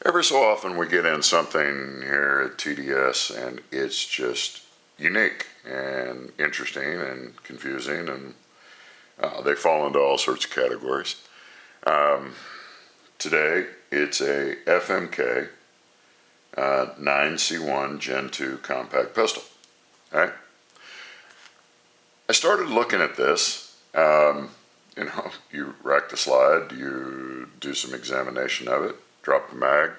Every so often we get in something here at TDS and it's just unique and interesting and confusing, and they fall into all sorts of categories. Today it's a FMK 9C1 Gen 2 compact pistol. All right. I started looking at this. You rack the slide, you do some examination of it, drop the mag,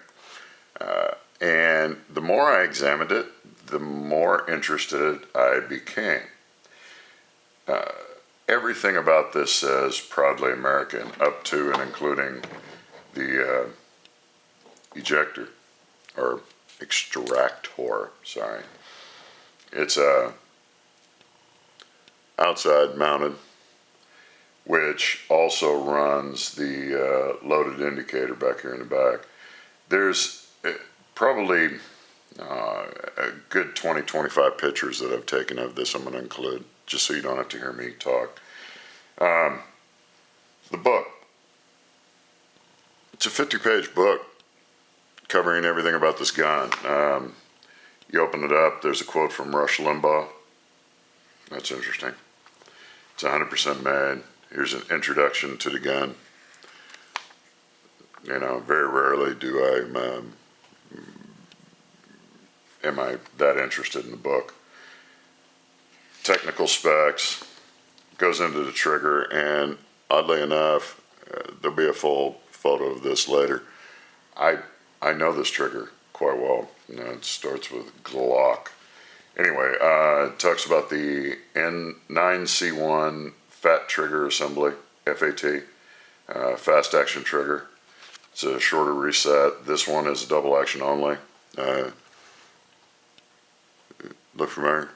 and the more I examined it, the more interested I became. Everything about this says proudly American, up to and including the ejector, or extractor, sorry. It's outside mounted, which also runs the loaded indicator back here in the back. There's probably a good 20-25 pictures that I've taken of this I'm going to include, just so you don't have to hear me talk. The book. It's a 50-page book covering everything about this gun. You open it up, there's a quote from Rush Limbaugh. That's interesting. It's 100% made. Here's an introduction to the gun. You know, very rarely am I that interested in the book. Technical specs, goes into the trigger, and oddly enough, there'll be a full photo of this later. I know this trigger quite well. You know, it starts with Glock. Anyway, it talks about the N9C1 fat trigger assembly, FAT, fast action trigger. It's a shorter reset. This one is double action only. Look familiar?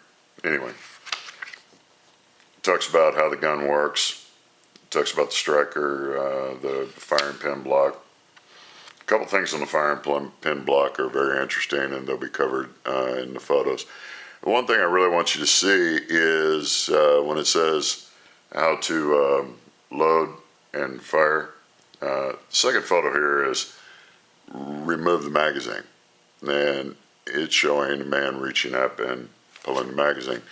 Anyway, it talks about how the gun works. It talks about the striker, the firing pin block. A couple things on the firing pin block are very interesting, and they'll be covered in the photos. One thing I really want you to see is when it says how to load and fire. Second photo here is remove the magazine, and it's showing a man reaching up and pulling the magazine.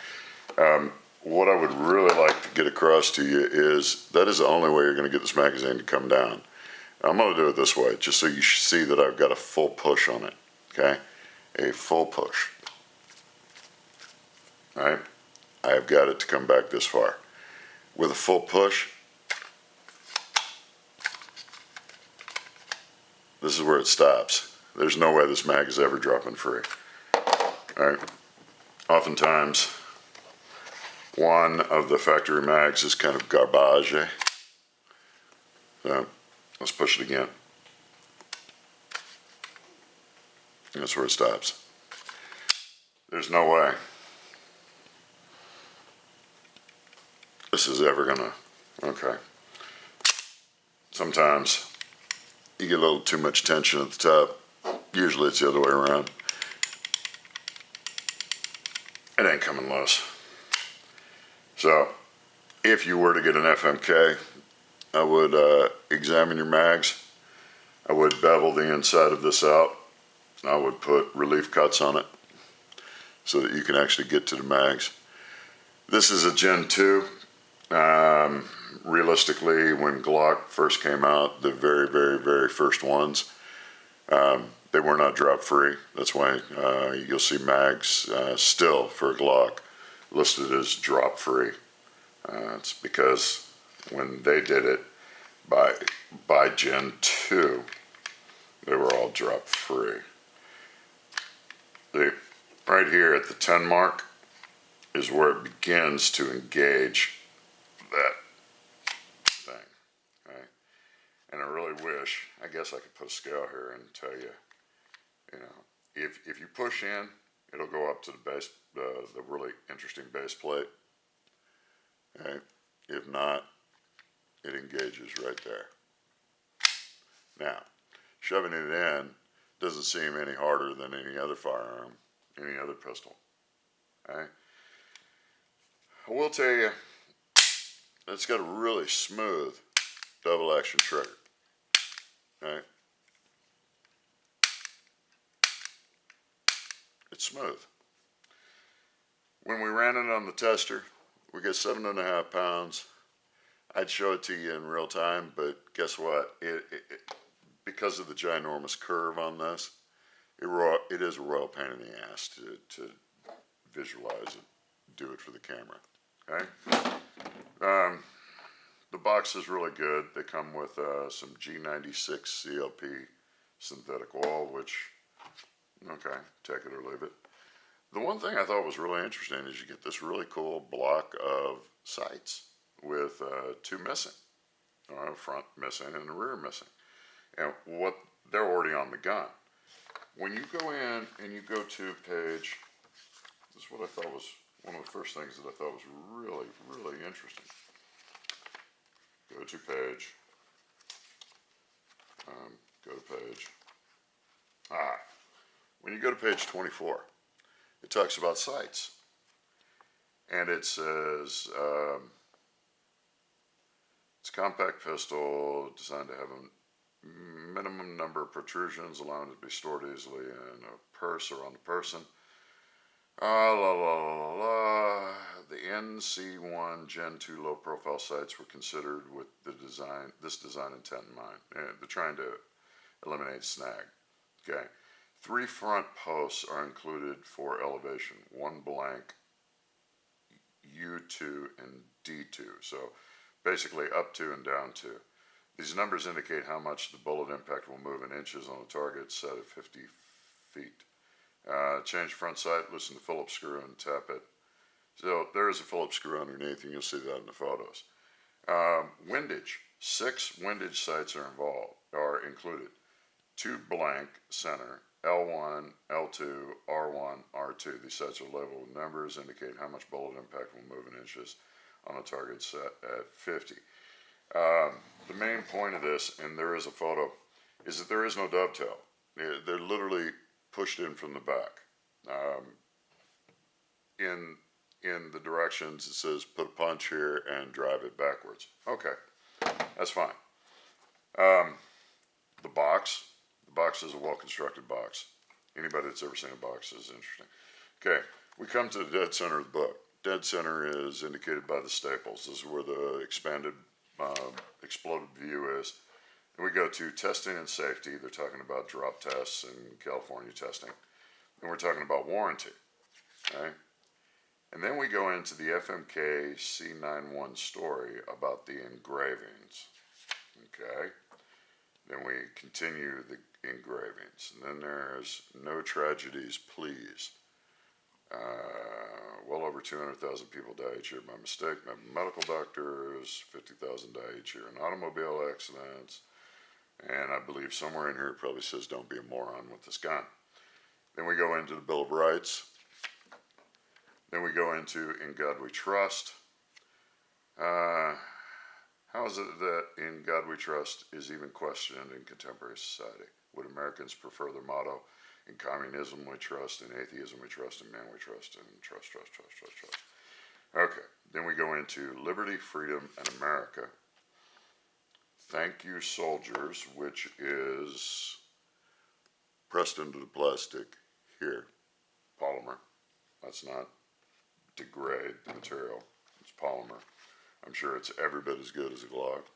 What I would really like to get across to you is that is the only way you're going to get this magazine to come down. I'm going to do it this way, just so you see that I've got a full push on it, okay? A full push. All right? I've got it to come back this far. With a full push, this is where it stops. There's no way this mag is ever dropping free. All right? Oftentimes, one of the factory mags is kind of garbage. So, let's push it again. That's where it stops. There's no way this is ever gonna, okay. Sometimes you get a little too much tension at the top. Usually it's the other way around. It ain't coming loose. So, if you were to get an FMK, I would examine your mags. I would bevel the inside of this out. I would put relief cuts on it so that you can actually get to the mags. This is a Gen 2. Realistically, when Glock first came out, the very, very, very first ones, they were not drop free. That's why you'll see mags still for Glock listed as drop free. It's because when they did it by Gen 2, they were all drop free. Right here at the 10 mark is where it begins to engage that thing. Right? And I really wish, I guess I could put a scale here and tell you, you know, if you push in, it'll go up to the base, the really interesting base plate. Okay? If not, it engages right there. Now, shoving it in doesn't seem any harder than any other firearm, any other pistol. Okay? I will tell you, it's got a really smooth double action trigger. Okay? smooth. When we ran it on the tester, we get 7.5 pounds. I'd show it to you in real time, but guess what? Because of the ginormous curve on this, it is a royal pain in the ass to visualize it, do it for the camera. Okay. The box is really good. They come with some G96 CLP synthetic oil, which, okay, take it or leave it. The one thing I thought was really interesting is you get this really cool block of sights with two missing, front missing and the rear missing. And what they're already on the gun. When you go in and you go to page, this is what I thought was one of the first things that I thought was really, really interesting. Go to page. Go to page. When you go to page 24, it talks about sights. And it says, it's a compact pistol designed to have a minimum number of protrusions, allowing it to be stored easily in a purse or on the person. The NC1 Gen 2 low profile sights were considered with this design intent in mind. They're trying to eliminate snag. Okay. 3 front posts are included for elevation. 1 blank, U2 and D2. So basically up 2 and down 2. These numbers indicate how much the bullet impact will move in inches on a target set at 50 feet. Change front sight, loosen the Phillips screw and tap it. So there is a Phillips screw underneath, and you'll see that in the photos. Windage. 6 windage sights are included. 2 blank center, L1, L2, R1, R2. These sights are labeled with numbers, indicate how much bullet impact will move in inches on a target set at 50. The main point of this, and there is a photo, is that there is no dovetail. They're literally pushed in from the back. In the directions, it says put a punch here and drive it backwards. Okay, that's fine. The box is a well-constructed box. Anybody that's ever seen a box is interesting. Okay, we come to the dead center of the book. Dead center is indicated by the staples. This is where the expanded, exploded view is. And we go to testing and safety. They're talking about drop tests and California testing. And we're talking about warranty. Okay? And then we go into the FMK C91 story about the engravings. Okay? Then we continue the engravings. And then there's no tragedies, please. Well over 200,000 people die each year by mistake. Medical doctors, 50,000 die each year in automobile accidents. And I believe somewhere in here it probably says don't be a moron with this gun. Then we go into the Bill of Rights. Then we go into In God We Trust. How is it that In God We Trust is even questioned in contemporary society? Would Americans prefer their motto, in communism we trust, in atheism we trust, in man we trust, and trust. Okay, then we go into Liberty, Freedom, and America. Thank You Soldiers, which is pressed into the plastic here, polymer. Let's not degrade the material. It's polymer. I'm sure it's every bit as good as a Glock,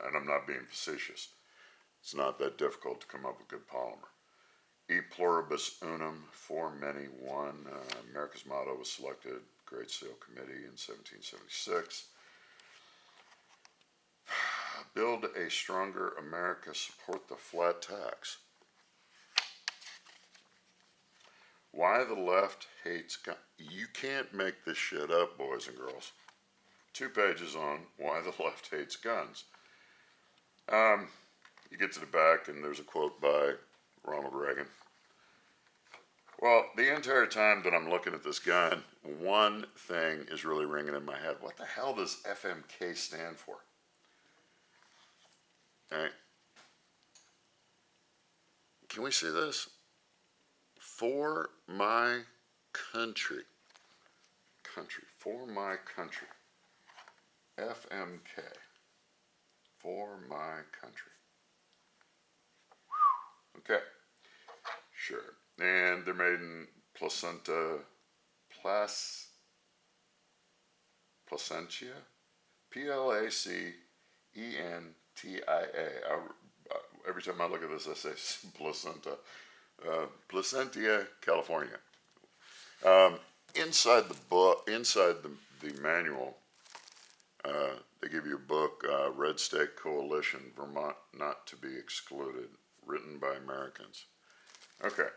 and I'm not being facetious. It's not that difficult to come up with good polymer. E pluribus unum, for many one. America's motto was selected Great Sale Committee in 1776. Build a stronger America, support the flat tax. Why the left hates guns. You can't make this shit up, boys and girls. 2 pages on why the left hates guns. You get to the back and there's a quote by Ronald Reagan. Well, the entire time that I'm looking at this gun, one thing is really ringing in my head. What the hell does FMK stand for? All right. Can we see this? For my country. For my country. FMK. For my country. Okay. Sure. And they're made in Placentia, Placentia. Every time I look at this, I say placenta. Placentia, California. Inside the book, inside the manual, they give you a book, Red State Coalition, Vermont Not to Be Excluded, written by Americans. Okay,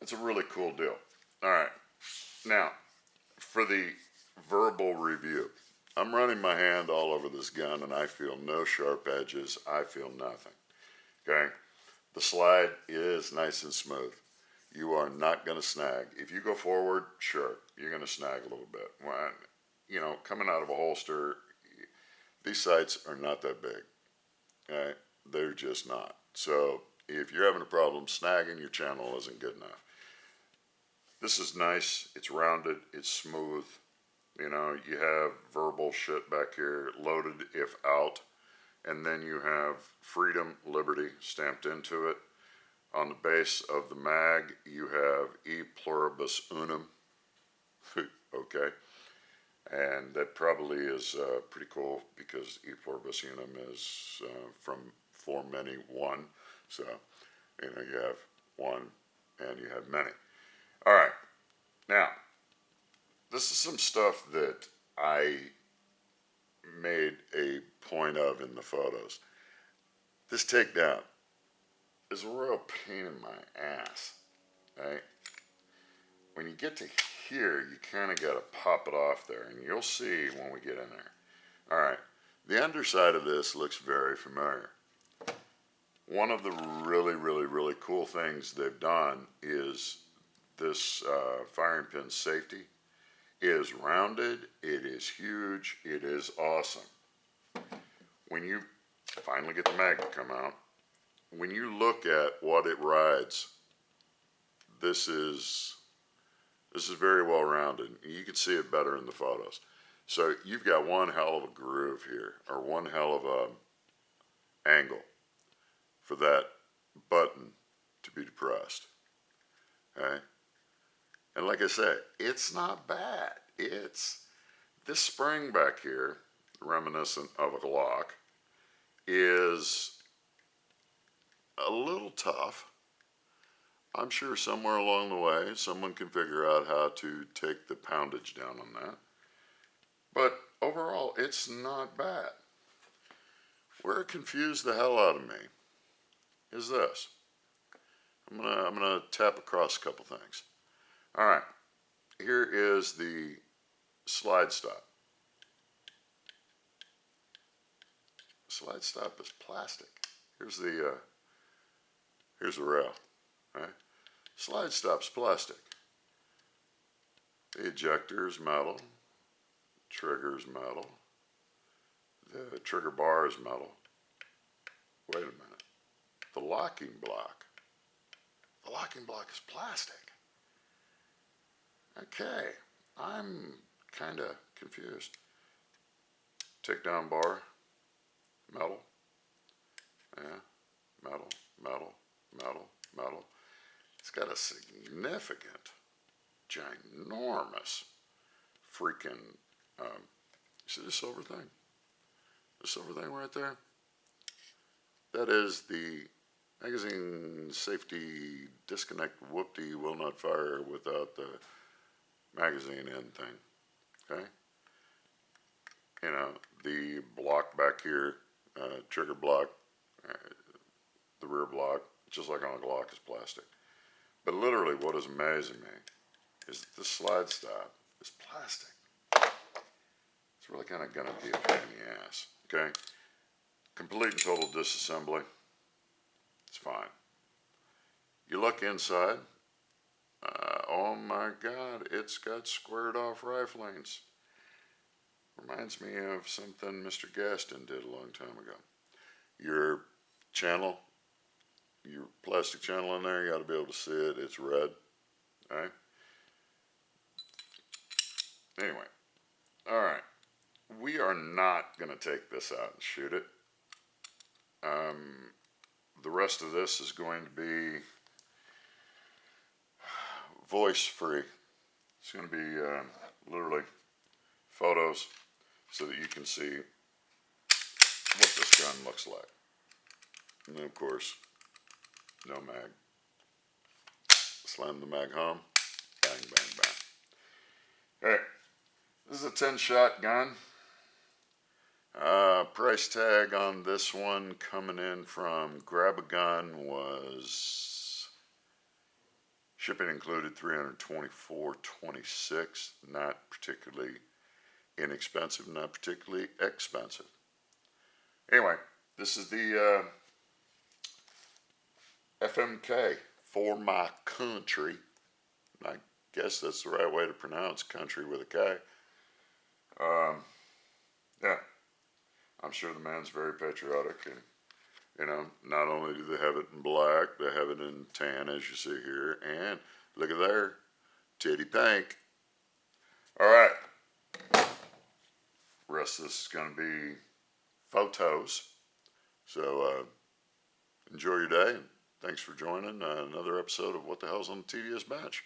it's a really cool deal. All right, now for the verbal review. I'm running my hand all over this gun and I feel no sharp edges. I feel nothing. Okay, the slide is nice and smooth. You are not going to snag. If you go forward, sure, you're going to snag a little bit. Well, you know, coming out of a holster, these sights are not that big. Okay? They're just not. So if you're having a problem, snagging your channel isn't good enough. This is nice. It's rounded. It's smooth. You know, you have verbal shit back here, loaded if out. And then you have freedom, liberty stamped into it. On the base of the mag, you have E pluribus unum. Okay. And that probably is pretty cool because E pluribus unum is from for many one. So, you know, you have one and you have many. All right. Now, this is some stuff that I made a point of in the photos. This takedown is a real pain in my ass, right? When you get to here, you kind of got to pop it off there, and you'll see when we get in there. All right, the underside of this looks very familiar. One of the really cool things they've done is this firing pin safety is rounded, it is huge, it is awesome. When you finally get the mag to come out, when you look at what it rides, this is very well rounded. You can see it better in the photos. So you've got one hell of a groove here, or one hell of a angle for that button to be depressed. Okay? And like I say, it's not bad. It's this spring back here, reminiscent of a Glock, is a little tough. I'm sure somewhere along the way, someone can figure out how to take the poundage down on that. But overall, it's not bad. Where it confused the hell out of me is this. I'm gonna tap across a couple things. All right, here is the slide stop. Slide stop is plastic. Here's the rail. Right? Slide stop's plastic. The ejector is metal. Trigger is metal. The trigger bar is metal. Wait a minute. The locking block is plastic. Okay, I'm kind of confused. Takedown bar, metal. Yeah, metal. It's got a significant, ginormous freaking, see this silver thing? The silver thing right there? That is the magazine safety disconnect whoop-dee will not fire without the magazine end thing. Okay? You know, the block back here, trigger block, the rear block, just like on a Glock, is plastic. But literally what is amazing me is that this slide stop is plastic. It's really kind of going to be a pain in the ass. Okay? Complete and total disassembly. It's fine. You look inside. Oh my God, it's got squared off riflings. Reminds me of something Mr. Gaston did a long time ago. Your channel, your plastic channel in there, you got to be able to see it. It's red. All right? Anyway, all right. We are not going to take this out and shoot it. The rest of this is going to be voice free. It's going to be literally photos so that you can see what this gun looks like. And then, of course, no mag. Slam the mag home. Bang, bang, bang. Hey, this is a 10-shot gun. Price tag on this one coming in from Grab a Gun was shipping included $324.26. Not particularly inexpensive, not particularly expensive. Anyway, this is the FMK for My Kountry. I guess that's the right way to pronounce country with a K. Yeah, I'm sure the man's very patriotic, and you know, not only do they have it in black, they have it in tan, as you see here, and look at there, titty pink. All right, rest of this is going to be photos. So enjoy your day, and thanks for joining another episode of What the Hell's on the TDS Bench.